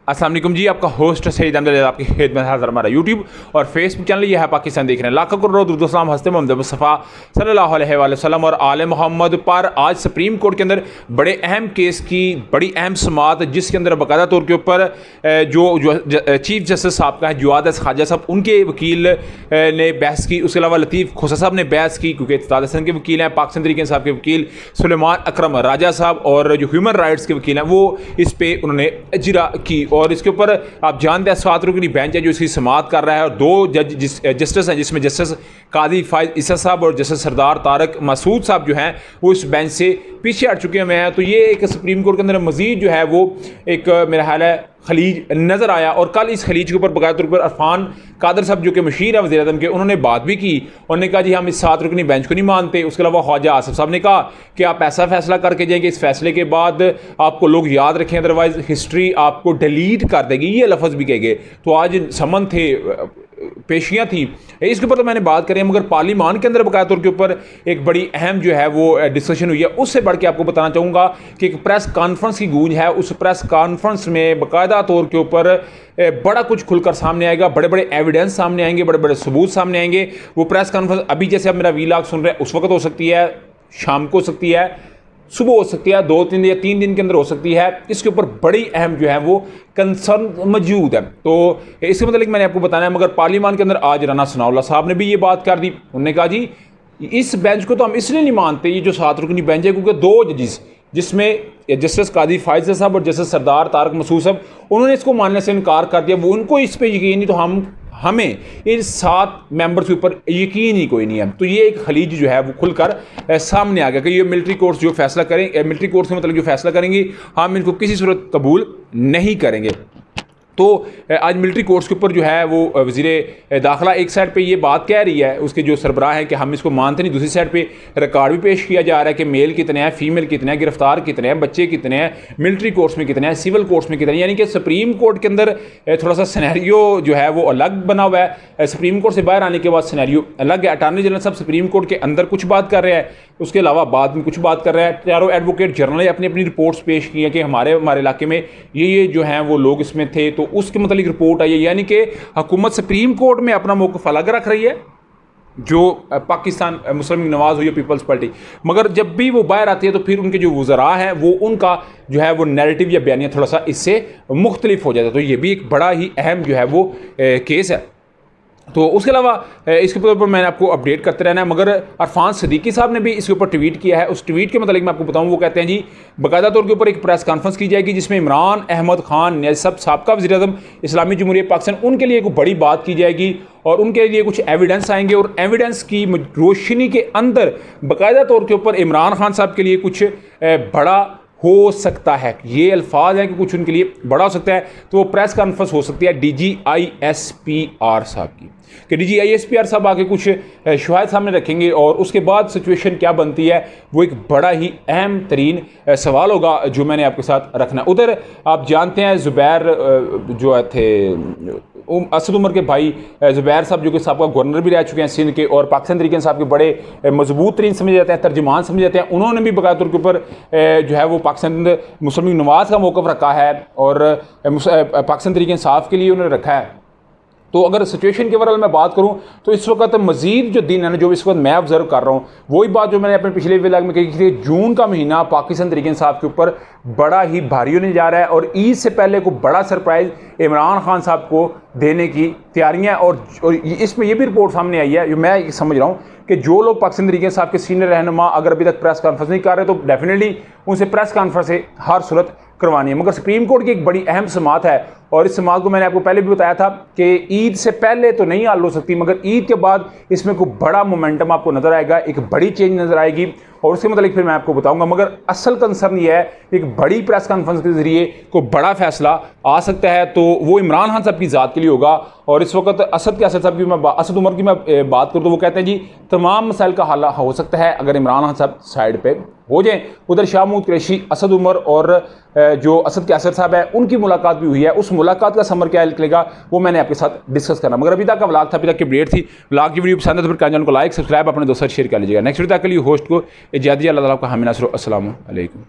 अस्सलाम वालेकुम जी, आपका होस्ट सईद अहमद आपकी खिदमत हाज़िर। हमारा यूट्यूब और फेसबुक चैनल ये है पाकिस्तान देख रहे हैं। लाखों करोड़ दुरूद सलाम हस्ते मोहम्मद मुस्तफ़ा सल्लल्लाहु अलैहि वसल्लम और आले मोहम्मद पर आज सुप्रीम कोर्ट के अंदर बड़े अहम केस की बड़ी अहम समाअत, जिसके अंदर बाकायदा तौर के ऊपर जो चीफ जस्टिस साहब का है जवाद ख्वाजा साहब, उनके वकील ने बहस की। उसके अलावा लतीफ़ खोसा साहब ने बहस की, क्योंकि इत्तेहाद हसन के वकील हैं, पाकिस्तान तहरीक इंसाफ के वकील सुलेमान अकरम राजा साहब और जो ह्यूमन राइट्स के वकील हैं वो इस पर उन्होंने इजरा की। और इसके ऊपर आप जानते हैं 7 रुकनी बेंच है जो इसकी समाअत कर रहा है, और 2 जस्टिस हैं, जिसमें जस्टिस कादी फाइज ईसा साहब और जस्टिस सरदार तारक मसूद साहब जो हैं वो इस बेंच से पीछे हट चुके हुए हैं। तो ये एक सुप्रीम कोर्ट के अंदर मजीद जो है वो एक मेरा ख्याल है खलीज नज़र आया। और कल इस खलीज के ऊपर बाकायदा तौर पर इरफान कादर साहब जो कि मशीर है वज़ीर-ए-आज़म के, उन्होंने बात भी की। उन्होंने कहा जी हम इस 7 रुकनी बेंच को नहीं मानते। उसके अलावा ख्वाजा आसिफ साहब ने कहा कि आप ऐसा फैसला करके जाएंगे, इस फैसले के बाद आपको लोग याद रखें, अदरवाइज हिस्ट्री आपको डिलीट कर देगी, ये लफ्ज़ भी कहे गए। तो आज समन थे, पेशियाँ थी, इसके ऊपर तो मैंने बात करी, मगर पार्लिमान के अंदर बाकायदा तौर के ऊपर एक बड़ी अहम जो है वो डिस्कशन हुई है। उससे बढ़ के आपको बताना चाहूँगा कि एक प्रेस कॉन्फ्रेंस की गूंज है। उस प्रेस कॉन्फ्रेंस में बाकायदा तौर के ऊपर बड़ा कुछ खुलकर सामने आएगा, बड़े बड़े एविडेंस सामने आएंगे, बड़े बड़े सबूत सामने आएंगे। वो प्रेस कॉन्फ्रेंस अभी जैसे आप मेरा वीलॉग सुन रहे हैं उस वक्त हो सकती है, शाम को हो सकती है, सुबह हो सकती है, 2-3 या 3 दिन के अंदर हो सकती है। इसके ऊपर बड़ी अहम जो है वो कंसर्न मौजूद है। तो इसके मतलब मैंने आपको बताना है। मगर पार्लियामान के अंदर आज राना सनाउल्लाह साहब ने भी ये बात कर दी। उन्होंने कहा जी इस बेंच को तो हम इसलिए नहीं मानते, ये जो 7 रुकनी बेंच है, क्योंकि 2 जजिस जिसमें जस्टिस कादी फाइज साहब और जस्टिस सरदार तारक मसूद साहब, उन्होंने इसको मानने से इनकार कर दिया। वो उनको इस पर यकीन नहीं, तो हमें इन 7 मेंबर्स के ऊपर यकीन ही कोई नहीं है। तो ये एक खलीज जो है वो खुलकर सामने आ गया कि ये मिलिट्री कोर्ट्स जो फैसला करें, मिलिट्री कोर्ट्स के मतलब जो फैसला करेंगे, हम इनको किसी सूरत कबूल नहीं करेंगे। तो आज मिलिट्री कोर्ट्स के ऊपर जो है वो वज़ीर दाखिला एक साइड पे ये बात कह रही है, उसके जो सरबराह हैं कि हम इसको मानते नहीं। दूसरी साइड पे रिकॉर्ड भी पेश किया जा रहा है कि मेल कितने हैं, फीमेल कितने हैं, गिरफ्तार कितने हैं, बच्चे कितने हैं, मिलिट्री कोर्ट्स में कितने हैं, सिविल कोर्ट्स में कितने हैं। यानी कि सुप्रीम कोर्ट के अंदर थोड़ा सा सिनेरियो जो है वो अलग बना हुआ है। सुप्रीम कोर्ट से बाहर आने के बाद सिनेरियो अलग है। अटॉर्नी जनरल साहब सुप्रीम कोर्ट के अंदर कुछ बात कर रहे हैं, उसके अलावा बाद में कुछ बात कर रहे हैं। चारों एडवोकेट जनरल ने अपनी अपनी रिपोर्ट्स पेश की हैं कि हमारे इलाके में ये जो हैं वो लोग इसमें थे, तो उसके मतलब रिपोर्ट आई है। यानी कि हुकूमत सुप्रीम कोर्ट में अपना मौक़िफ़ अलग रख रही है, जो पाकिस्तान मुस्लिम लीग नवाज़ हो या पीपल्स पार्टी, मगर जब भी वो बाहर आती है तो फिर उनके जो वज़रा हैं वो उनका जो है वो नैरेटिव या बयानिया थोड़ा सा इससे मुख्तलिफ हो जाता है। तो ये भी एक बड़ा ही अहम जो है वो केस है। तो उसके अलावा इसके ऊपर मैंने आपको अपडेट करते रहना है। मगर अरफान सदीकी साहब ने भी इसके ऊपर ट्वीट किया है। उस ट्वीट के मतलब मैं आपको बताऊं, वो कहते हैं जी बाकायदा तौर के ऊपर एक प्रेस कॉन्फ्रेंस की जाएगी जिसमें इमरान अहमद खान नेसब साबका वज़ीर-ए-आज़म इस्लामी जमहूरियत पाकिस्तान, उनके लिए एक बड़ी बात की जाएगी और उनके लिए कुछ एविडेंस आएंगे, और एविडेंस की रोशनी के अंदर बाकायदा तौर के ऊपर इमरान खान साहब के लिए कुछ बड़ा हो सकता है। ये अल्फाज हैं कि कुछ उनके लिए बड़ा हो सकता है। तो वो प्रेस कॉन्फ्रेंस हो सकती है DGISPR साहब की, कि DGISPR साहब आके कुछ शवाहिद सामने रखेंगे, और उसके बाद सिचुएशन क्या बनती है वो एक बड़ा ही अहम तरीन सवाल होगा जो मैंने आपके साथ रखना। उधर आप जानते हैं ज़ुबैर जो थे असद उमर के भाई ज़ुबैर साहब, जो कि साहब का गवर्नर भी रह चुके हैं सिंध के, और पाकिस्तान तहरीक इंसाफ के बड़े मजबूत तरीन समझे जाते हैं, तर्जुमान समझे जाते हैं। उन्होंने भी बाकायदा तौर के ऊपर जो है वो पाकिस्तान मुस्लिम लीग नवाज़ का मौक़िफ़ रखा है, और पाकिस्तान तहरीक इंसाफ के लिए उन्होंने रखा है। तो अगर सिचुएशन के ओवरऑल मैं बात करूं तो इस वक्त मज़ीद जो दिन है ना, जो इस वक्त मैं ऑब्जर्व कर रहा हूं, वही बात जो मैंने अपने पिछले व्लॉग में कही थी, जून का महीना पाकिस्तान तहरीक इंसाफ के ऊपर बड़ा ही भारी होने जा रहा है, और ईद से पहले को बड़ा सरप्राइज़ इमरान खान साहब को देने की तैयारियाँ। और इसमें यह भी रिपोर्ट सामने आई है, मैं समझ रहा हूँ कि जो लोग पाकिस्तान तहरीक इंसाफ के सीनियर रहनुमा अगर अभी तक प्रेस कॉन्फ्रेंस नहीं कर रहे तो डेफिनेटली उनसे प्रेस कॉन्फ्रेंस से हर सूरत करवानी है। मगर सुप्रीम कोर्ट की एक बड़ी अहम समाअत है, और इस समाअत को मैंने आपको पहले भी बताया था कि ईद से पहले तो नहीं हल हो सकती, मगर ईद के बाद इसमें कोई बड़ा मोमेंटम आपको नज़र आएगा, एक बड़ी चेंज नज़र आएगी, और उसके मतलब फिर मैं आपको बताऊंगा। मगर असल कंसर्न ये है, एक बड़ी प्रेस कॉन्फ्रेंस के ज़रिए कोई बड़ा फैसला आ सकता है, तो वो इमरान खान साहब की ज़ात के लिए होगा। और इस वक्त असद उमर की मैं बात करूँ तो वो कहते हैं जी तमाम मसाइल का हल हो सकता है अगर इमरान खान साहब साइड पर हो जाएँ। उधर शाह महमूद कुरैशी, असद उमर और जो असद कैसर साहब है उनकी मुलाकात भी हुई है। उस मुलाकात का समर क्या निकलेगा वो मैंने आपके साथ डिस्कस करना। मगर अभी तक का व्लॉग था, अभी तक की अपडेट थी। व्लॉग की वीडियो पसंद है तो फिर चैनल को लाइक सब्सक्राइब अपने दोस्तों शेयर कर लीजिएगा। नेक्स्ट वीडियो तक के लिए होस्ट को इजाज़त दीजिए। अल्लाह ताला आपका हामी नासर। अस्सलामु अलैकुम।